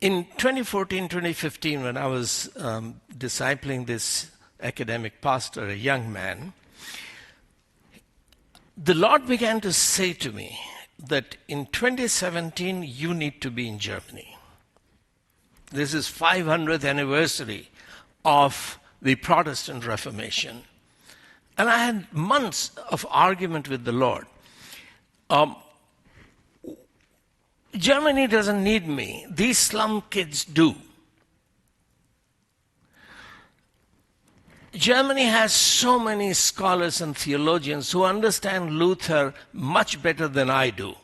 In 2014, 2015, when I was discipling this academic pastor, a young man, the Lord began to say to me that in 2017, you need to be in Germany. This is 500th anniversary of the Protestant Reformation. And I had months of argument with the Lord. Germany doesn't need me. These slum kids do. Germany has so many scholars and theologians who understand Luther much better than I do.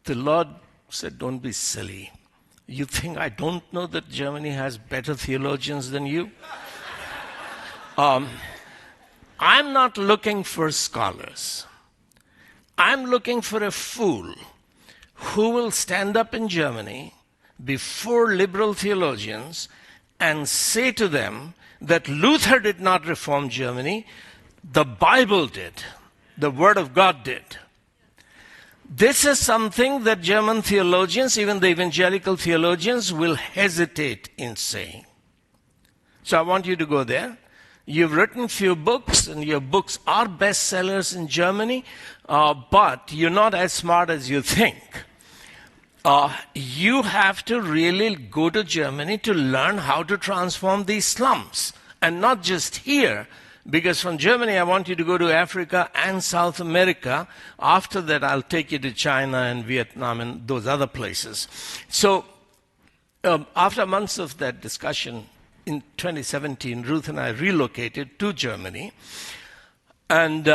The Lord said, don't be silly. You think I don't know that Germany has better theologians than you? I'm not looking for scholars. I'm looking for a fool who will stand up in Germany before liberal theologians and say to them that Luther did not reform Germany, the Bible did, the Word of God did. This is something that German theologians, even the evangelical theologians, will hesitate in saying. So I want you to go there. You've written few books, and your books are bestsellers in Germany, but you're not as smart as you think. You have to really go to Germany to learn how to transform these slums. And not just here, because from Germany I want you to go to Africa and South America. After that I'll take you to China and Vietnam and those other places. So after months of that discussion, in 2017, Ruth and I relocated to Germany. And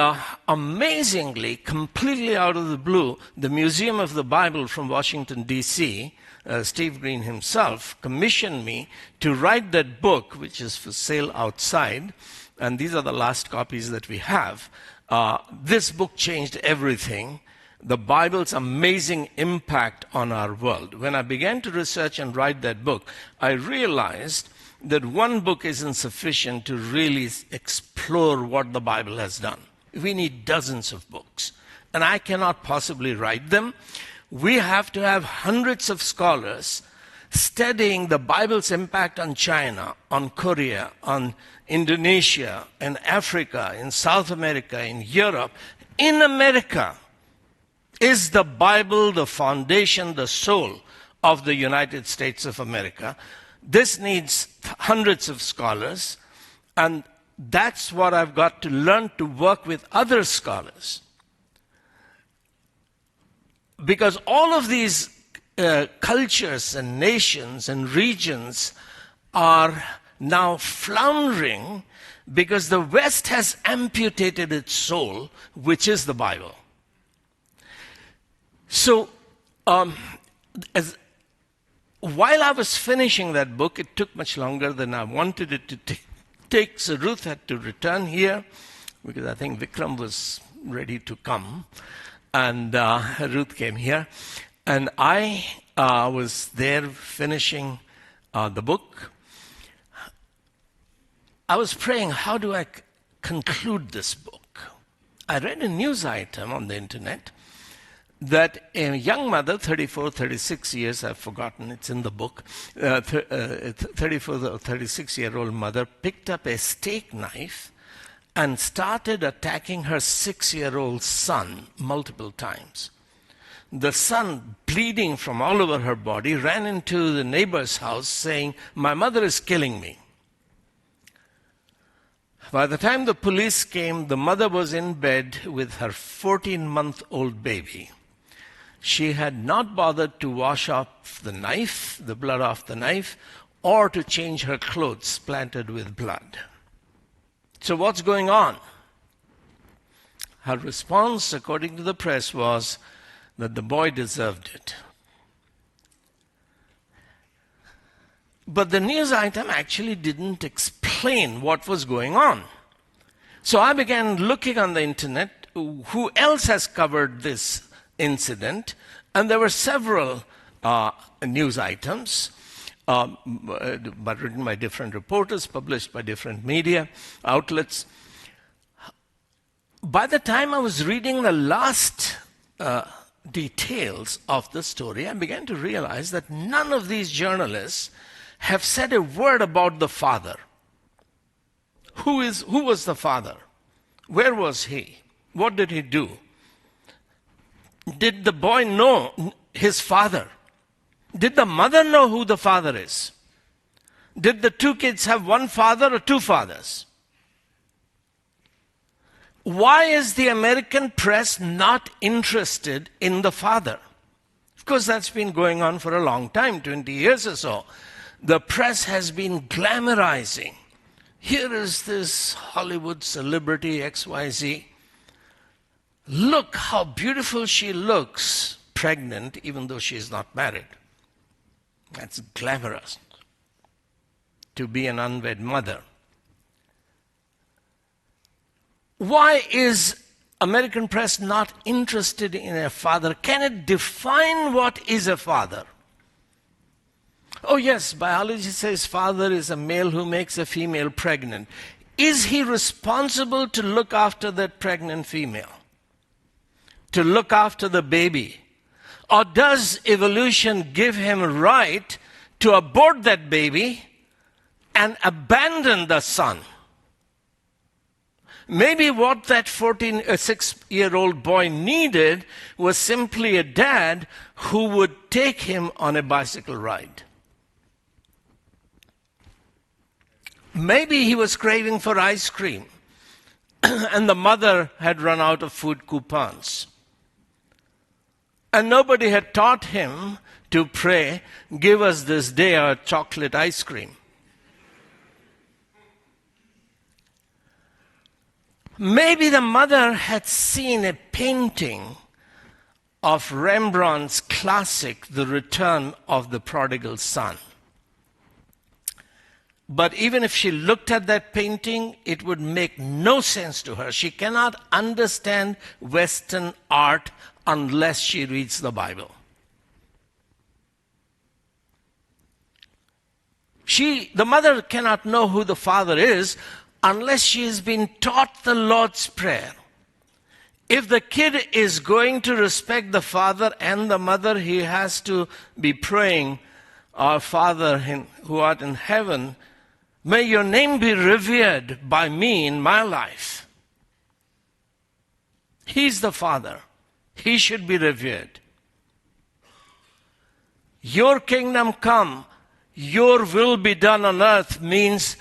amazingly, completely out of the blue, the Museum of the Bible from Washington, D.C., Steve Green himself, commissioned me to write that book, which is for sale outside. And these are the last copies that we have. This book changed everything. The Bible's amazing impact on our world. When I began to research and write that book, I realized that one book isn't sufficient to really explore what the Bible has done. We need dozens of books, and I cannot possibly write them. We have to have hundreds of scholars studying the Bible's impact on China, on Korea, on Indonesia, in Africa, in South America, in Europe. In America, is the Bible the foundation, the soul of the United States of America? This needs hundreds of scholars, and that's what I've got to learn to work with other scholars. Because all of these cultures and nations and regions are now floundering because the West has amputated its soul, which is the Bible. So, while I was finishing that book, it took much longer than I wanted it to take. So Ruth had to return here because I think Vikram was ready to come. And Ruth came here. And I was there finishing the book. I was praying, how do I conclude this book? I read a news item on the internet that a young mother, 34, 36 years, I've forgotten, it's in the book, 34 or 36-year-old mother picked up a steak knife and started attacking her 6-year-old son multiple times. The son, bleeding from all over her body, ran into the neighbor's house saying, "My mother is killing me." By the time the police came, the mother was in bed with her 14-month-old baby. She had not bothered to wash off the knife, the blood off the knife, or to change her clothes splattered with blood. So what's going on? Her response, according to the press, was that the boy deserved it. But the news item actually didn't explain what was going on. So I began looking on the internet, who else has covered this incident, and there were several news items, but written by different reporters, published by different media outlets. By the time I was reading the last details of the story, I began to realize that none of these journalists have said a word about the father. Who was the father? Where was he? What did he do? Did the boy know his father? Did the mother know who the father is? Did the two kids have one father or two fathers? Why is the American press not interested in the father? Of course, that's been going on for a long time, 20 years or so. The press has been glamorizing. Here is this Hollywood celebrity XYZ. Look how beautiful she looks, pregnant, even though she is not married. That's glamorous, to be an unwed mother. Why is American press not interested in a father? Can it define what is a father? Oh yes, biology says father is a male who makes a female pregnant. Is he responsible to look after that pregnant female? To look after the baby? Or does evolution give him a right to abort that baby and abandon the son? Maybe what that 6-year-old boy needed was simply a dad who would take him on a bicycle ride. Maybe he was craving for ice cream and the mother had run out of food coupons. And nobody had taught him to pray, give us this day our chocolate ice cream. Maybe the mother had seen a painting of Rembrandt's classic, The Return of the Prodigal Son. But even if she looked at that painting, it would make no sense to her. She cannot understand Western art unless she reads the Bible. The mother cannot know who the father is unless she has been taught the Lord's Prayer. If the kid is going to respect the father and the mother, he has to be praying, Our Father who art in heaven, may your name be revered by me in my life. He's the Father. He should be revered. Your kingdom come, your will be done on earth means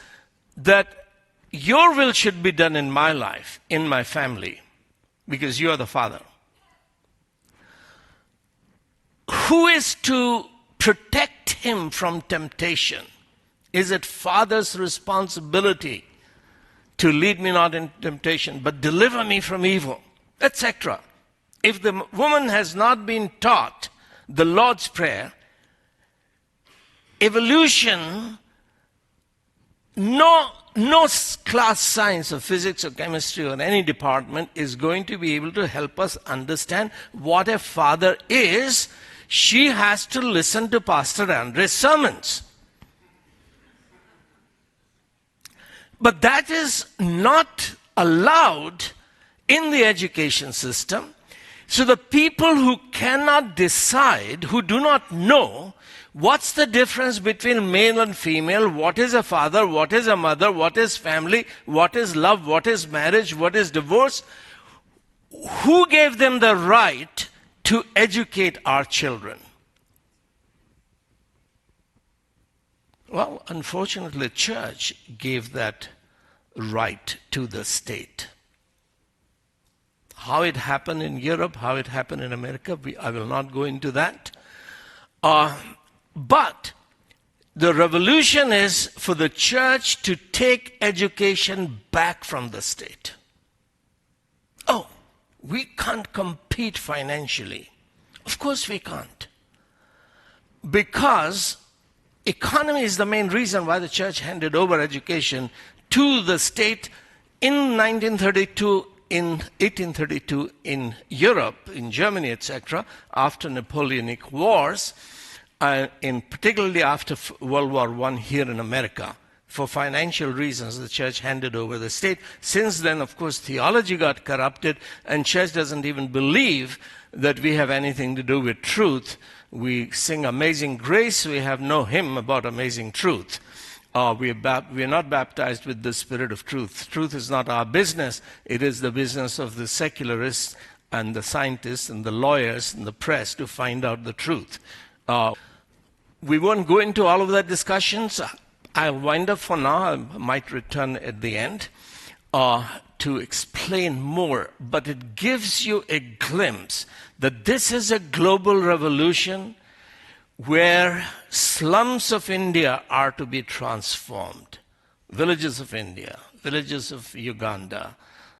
that your will should be done in my life, in my family, because you are the Father. Who is to protect him from temptation? Is it Father's responsibility to lead me not in temptation, but deliver me from evil, etc.? If the woman has not been taught the Lord's Prayer, evolution, no class science or physics or chemistry or any department is going to be able to help us understand what a father is. She has to listen to Pastor Andre's sermons. But that is not allowed in the education system. So the people who cannot decide, who do not know what's the difference between male and female, what is a father, what is a mother, what is family, what is love, what is marriage, what is divorce, who gave them the right to educate our children? Well, unfortunately, the church gave that right to the state. How it happened in Europe, how it happened in America, I will not go into that. But the revolution is for the church to take education back from the state. Oh, we can't compete financially. Of course we can't. Because economy is the main reason why the church handed over education to the state in 1832 in Europe, in Germany, etc., after Napoleonic Wars, particularly after World War I here in America. For financial reasons, the church handed over the state. Since then, of course, theology got corrupted, and church doesn't even believe that we have anything to do with truth. We sing Amazing Grace. We have no hymn about amazing truth. We are not baptized with the Spirit of truth. Truth is not our business. It is the business of the secularists and the scientists and the lawyers and the press to find out the truth. We won't go into all of that discussions. I'll wind up for now. I might return at the end to explain more. But it gives you a glimpse that this is a global revolution where slums of India are to be transformed. Villages of India, villages of Uganda,